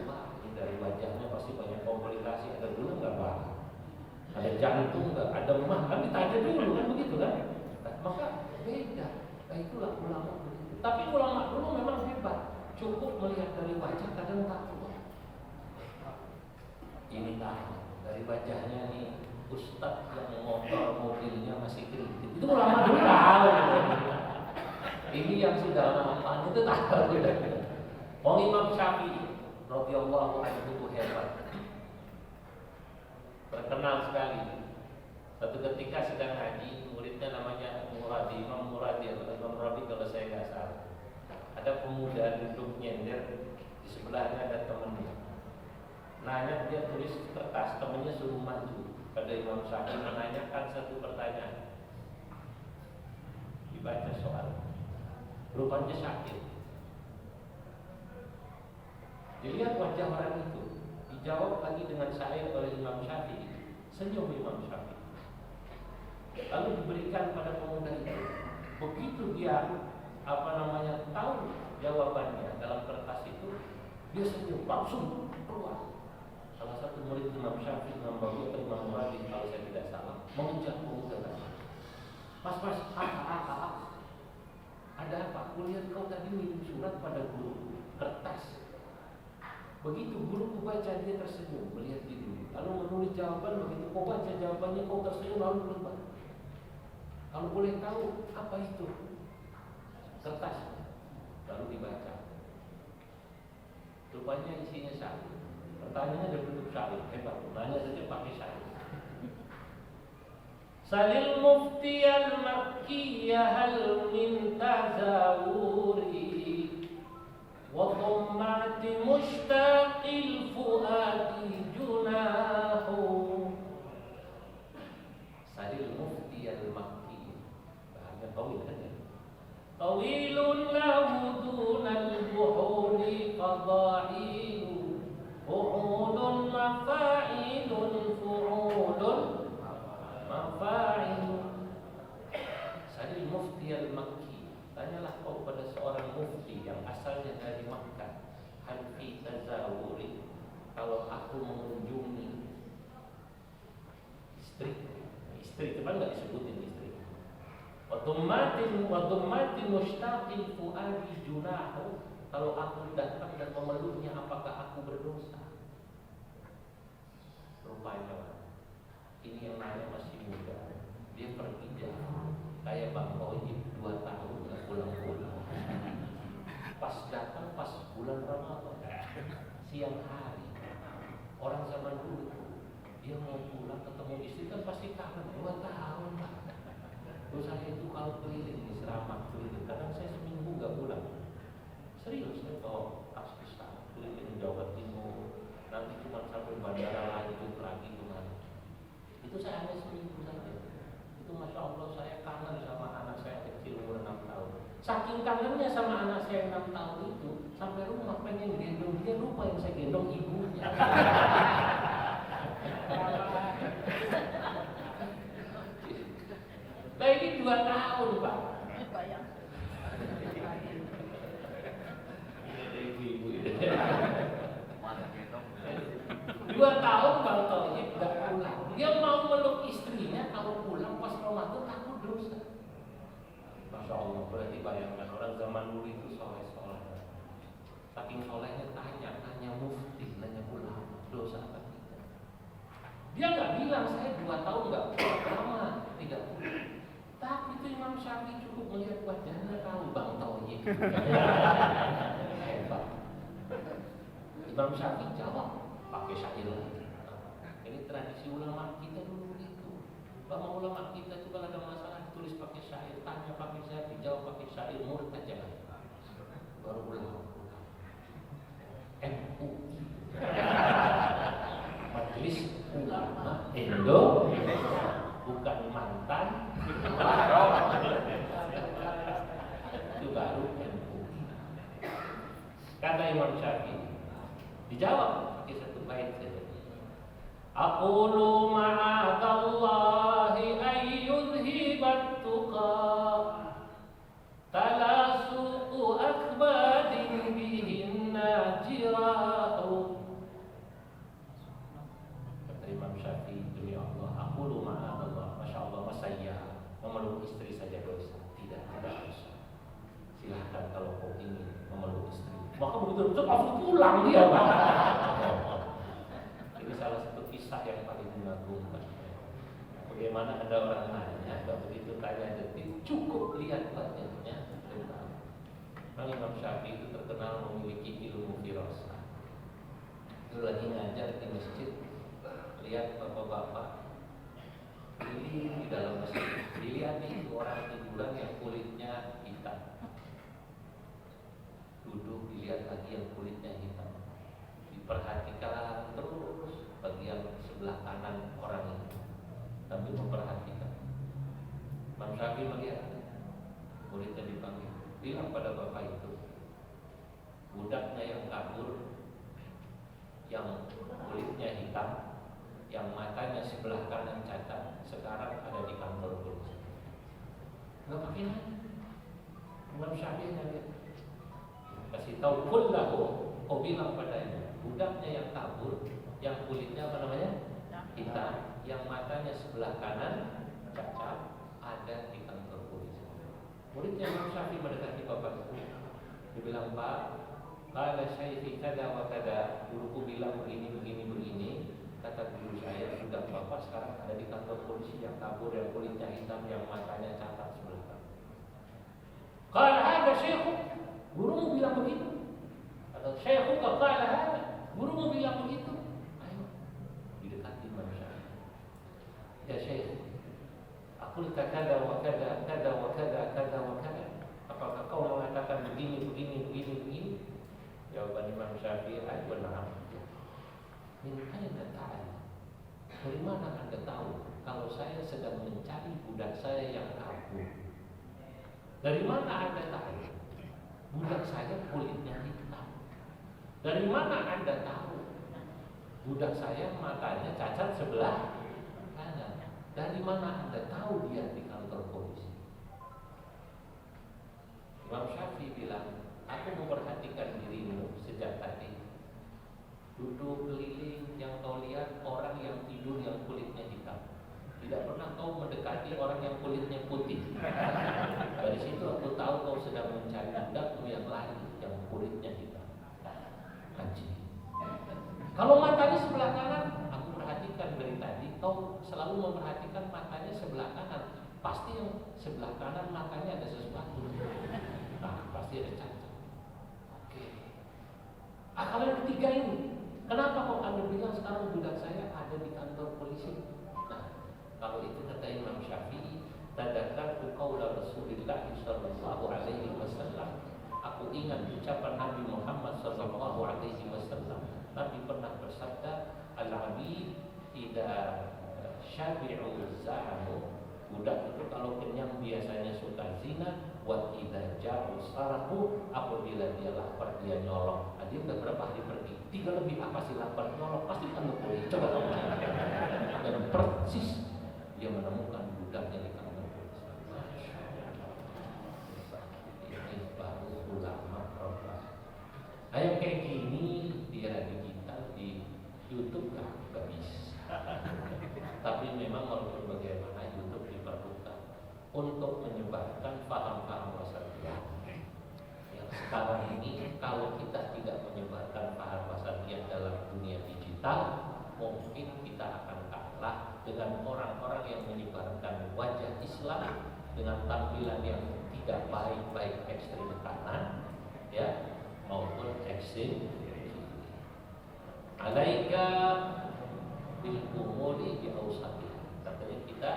dari wajahnya pasti banyak komplikasi, ada gula nggak pak? Ada jantung nggak? Ada mah? Kan ditanya dulu kan begitu kan? Maka beda. Nah, itulah ulama begitu. Tapi ulama dulu memang hebat. Cukup melihat dari wajah kadang takut. Ini tahu dari wajahnya nih, ustadz yang motor mobilnya masih kritik. Itu ulama dulu tahu. Ini yang sudah lama itu tahu. Oh, Imam Syafi'i radhiyallahu anhu itu hebat, terkenal sekali. Satu ketika sedang ngaji, muridnya namanya Muradi, Imam Muradi atau Imam Rabi kalau saya nggak salah. Ada pemuda duduk nyender, di sebelahnya ada temannya. Nanya, dia tulis kertas, temannya suruh maju. Pada Imam Syafi'i menanyakan satu pertanyaan. Dibaca soal, rupanya sakit. Dilihat wajah orang itu, dijawab lagi dengan syair oleh Imam Syafi'i. Senyum Imam Syafi'i. Lalu diberikan pada pemuda itu. Begitu dia tahu jawabannya dalam kertas itu, Dia senyum, langsung keluar. Salah satu murid Imam Syafi'i, Imam Bawi atau Imam Malik kalau saya tidak salah, mengejar pemuda tadi. Mas, ada apa? Aku lihat kau tadi minum surat pada guru, kertas. Begitu guru baca, dia tersenyum melihat diri, lalu menulis jawaban. Begitu kau baca jawabannya, kau tersenyum lalu keluar. Kalau boleh tahu apa itu? Kertas. Lalu dibaca. Rupanya isinya syair. Pertanyaannya ada bentuk syair. Hebat. Nanya saja pakai syair. Salil mufti al-makkiyya hal min tazawuri wa dhammati mushtaqil fuadi junahu. Salil mufti al-makkiyya. Bahasa tawil kan ya? Tawilun lahu dunal buhuri qada'ilu fu'ulun mafa'ilun fu'ulun mafa'ilun. Sadil mufti al-Makki, tanyalah kau pada seorang mufti yang asalnya dari Makkah, hal fi tazawuri, kalau aku mengunjungi istri teman nggak disebutin istri. Wadummatin mushtaqil fuadi junahu, kalau aku datang dan memeluknya apakah aku berdosa? Rupanya ini yang nanya masih muda, dia pergi jauh kayak Bang Toyib 2 tahun nggak pulang-pulang. Pas datang pas bulan Ramadan siang hari, orang zaman dulu dia mau pulang ketemu istri kan pasti kangen. 2 tahun Pak. Terus saya itu kalau keliling di Seramak keliling, kadang saya seminggu nggak pulang. Serius, saya bawa tas besar keliling Jawa Timur, nanti cuma sampai bandara lanjut lagi kemana. Itu saya hanya seminggu saja. Itu Masya Allah saya kangen sama anak saya kecil umur 6 tahun. Saking kangennya sama anak saya 6 tahun itu, sampai rumah pengen gendong dia, lupa yang saya gendong ibunya. Nah ini 2 tahun Pak. 2 tahun Bang Toyib gak pulang. Dia mau meluk istrinya, kalau pulang pas Ramadan takut dosa. Masya Allah, berarti bayangkan orang zaman dulu itu soleh-soleh. Saking solehnya tanya mufti, nanya ulama, dosa apa tidak? Dia gak bilang saya 2 tahun gak pulang, lama tidak pulang. Tapi itu Imam Syafi'i cukup melihat wajahnya, tahu Bang Toyib. Hebat. Imam Syafi'i jawab pakai syair lagi. Ini tradisi ulama kita dulu itu. Bahwa ulama kita itu kalau ada masalah ditulis pakai syair, tanya pakai syair, dijawab pakai syair, murid aja kan. Baru ulama. MUI. Majelis Ulama Indonesia, bukan mantan. Itu baru MUI. Kata Imam Syafi'i, dijawab pakai satu bait saja. Aqulu ma'adallahi ayyudhibat tuqa talasuqu akbadin bihin najirahu. Kata Imam Syafi'i, demi Allah, aqulu ma'adallah, Masya Allah, masa iya memeluk istri saja dosa? Tidak dosa. Silahkan kalau kau ingin memeluk istri, maka begitu aku pulang dia Pak. Ini salah satu kisah yang paling mengagumkan. Bagaimana ada orang nanya, begitu tanya detik, cukup lihat wajahnya. Bang Imam Syafi'i itu terkenal memiliki ilmu firasah. Itu lagi ngajar di masjid, lihat bapak-bapak ini di dalam masjid, dilihat itu orang tiduran yang kulitnya hitam. Duduk dilihat lagi yang kulitnya hitam. Diperhatikan terus bagian sebelah kanan orang itu sambil memperhatikan. Imam Syafi'i melihat muridnya dipanggil, bilang pada bapak itu, budaknya yang kabur, yang kulitnya hitam, yang matanya sebelah kanan cacat, sekarang ada di kantor polisi. Nggak pakai nanya. Imam Syafi'i nanya, kasih tahu kullahu kau bilang padanya, budaknya yang kabur, yang kulitnya apa namanya? Hitam, yang matanya sebelah kanan cacat, ada di kantor polisi. Muridnya Imam Syafi'i mendekati bapak itu, dia bilang, Pak, kalau syaikhi kada wa kada, guruku bilang begini. Kata guru saya, budak bapak sekarang ada di kantor polisi, yang kabur, yang kulitnya hitam, yang matanya cacat sebelah kanan. Kalau ada syaikhu, gurumu bilang begitu. Atau syaikhu kalau ada, gurumu bilang begitu. Ayo, didekati Imam Syafi'i. Ya syaikh, aku kada wa kada. Apakah kau mengatakan begini? Jawaban Imam Syafi'i, benar. Min aina ta'lam? Dari mana Anda tahu kalau saya sedang mencari budak saya yang kabur? Dari mana Anda tahu budak saya kulitnya hitam? Dari mana Anda tahu budak saya matanya cacat sebelah kanan? Dari mana Anda tahu dia di kantor polisi? Imam Syafi'i bilang, aku memperhatikan dirimu sejak tadi. Duduk keliling, yang kau lihat orang yang tidur yang kulitnya hitam. Tidak pernah kau mendekati orang yang kulitnya putih. Dari situ aku tahu kau sedang mencari budakmu yang lain yang kulitnya hitam. Haji. Kalau matanya sebelah kanan, aku perhatikan dari tadi kau selalu memperhatikan matanya sebelah kanan. Pasti yang sebelah kanan matanya ada sesuatu. Nah, pasti ada cacat. Oke. Kalau yang ketiga ini, kenapa kok Anda bilang sekarang budak saya ada di kantor polisi? Nah, kalau itu kata Imam Syafi'i, tadzakartu qaula Rasulillah sallallahu alaihi wasallam. Aku ingat ucapan Nabi Muhammad sallallahu alaihi wasallam. Nabi pernah bersabda, al-abid idza syabi'u za'amu. Budak itu kalau kenyang biasanya suka zina. Wa idza ja'u sarahu, apabila dia lapar dia nyolong. Dia udah berapa hari pergi? 3 lebih apa sih lapar nyolong? Pasti kan polisi. Coba kamu dan persis dia menemukan budaknya di kantor polisi. Ini baru ulama program. Yang kayak gini di era digital di YouTube nggak bisa. Tapi memang walaupun bagaimana YouTube diperlukan untuk menyebarkan paham-paham wasatiyah. Yang sekarang ini kalau kita tidak menyebarkan paham wasatiyah dalam dunia digital, mungkin kita akan kalah dengan orang-orang yang menyebarkan wajah Islam dengan tampilan yang tidak baik, baik ekstrem kanan, ya, maupun ekstrem kiri. Alaika bil umuri bi awsatih. Katanya kita,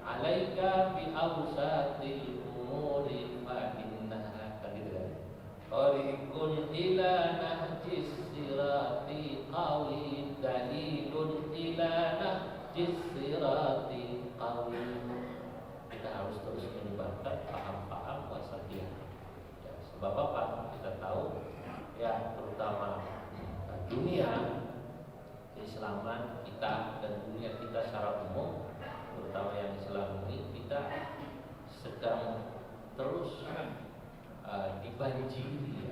alaika bi awsatil umuri fa innaha tariqun ila nahjis sirati qawli dalilun ila nahjis sirati qawli. Kita harus terus menyebarkan paham-paham wasatiyah. Ya, sebab apa? Kita tahu ya, terutama dunia keislaman kita dan dunia kita secara umum, terutama yang Islam ini, kita sedang terus dibanjiri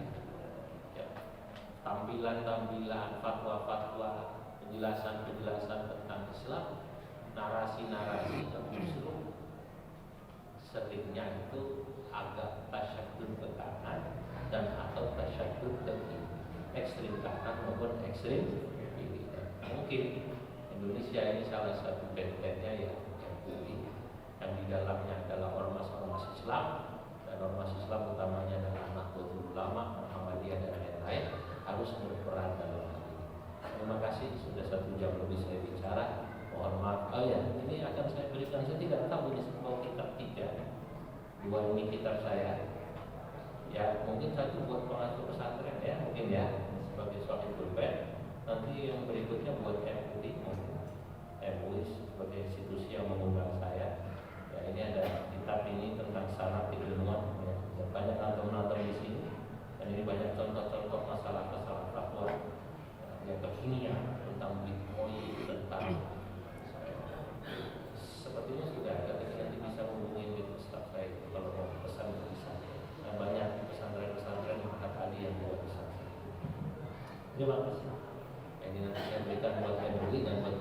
ya, tampilan-tampilan, fatwa-fatwa, penjelasan-penjelasan tentang Islam, narasi-narasi yang justru seringnya itu agak tasyadud ke kanan dan atau tasyadud ke kiri, ekstrim kanan maupun ekstrim kiri. Mungkin Indonesia ini salah satu bentengnya ya MUI, yang di dalamnya adalah ormas-ormas Islam, dan ormas Islam utamanya adalah Nahdlatul Ulama, Muhammadiyah dan lain-lain, harus berperan dalam hal ini. Terima kasih, sudah 1 jam lebih saya bicara. Mohon maaf. Oh ya, ini akan saya berikan, saya tidak tahu ini sebuah kitab 3. 2 ini kitab saya. Ya, mungkin 1 buat pengasuh pesantren ya, mungkin ya, sebagai sahibul bait. Nanti yang berikutnya buat MUI sebagai institusi yang mengundang saya. Ya, ini ada kitab ini tentang sanad keilmuan ya. Banyak antum-antum di sini. Dan ini banyak contoh-contoh masalah-masalah fatwa yang kekinian tentang Bitcoin, tentang sepertinya sudah ada, tapi nanti bisa hubungi di staff saya kalau mau pesan bisa. Dan banyak pesantren-pesantren yang ada yang buat pesan. Terima kasih. Ini nanti saya berikan buat Febri dan buat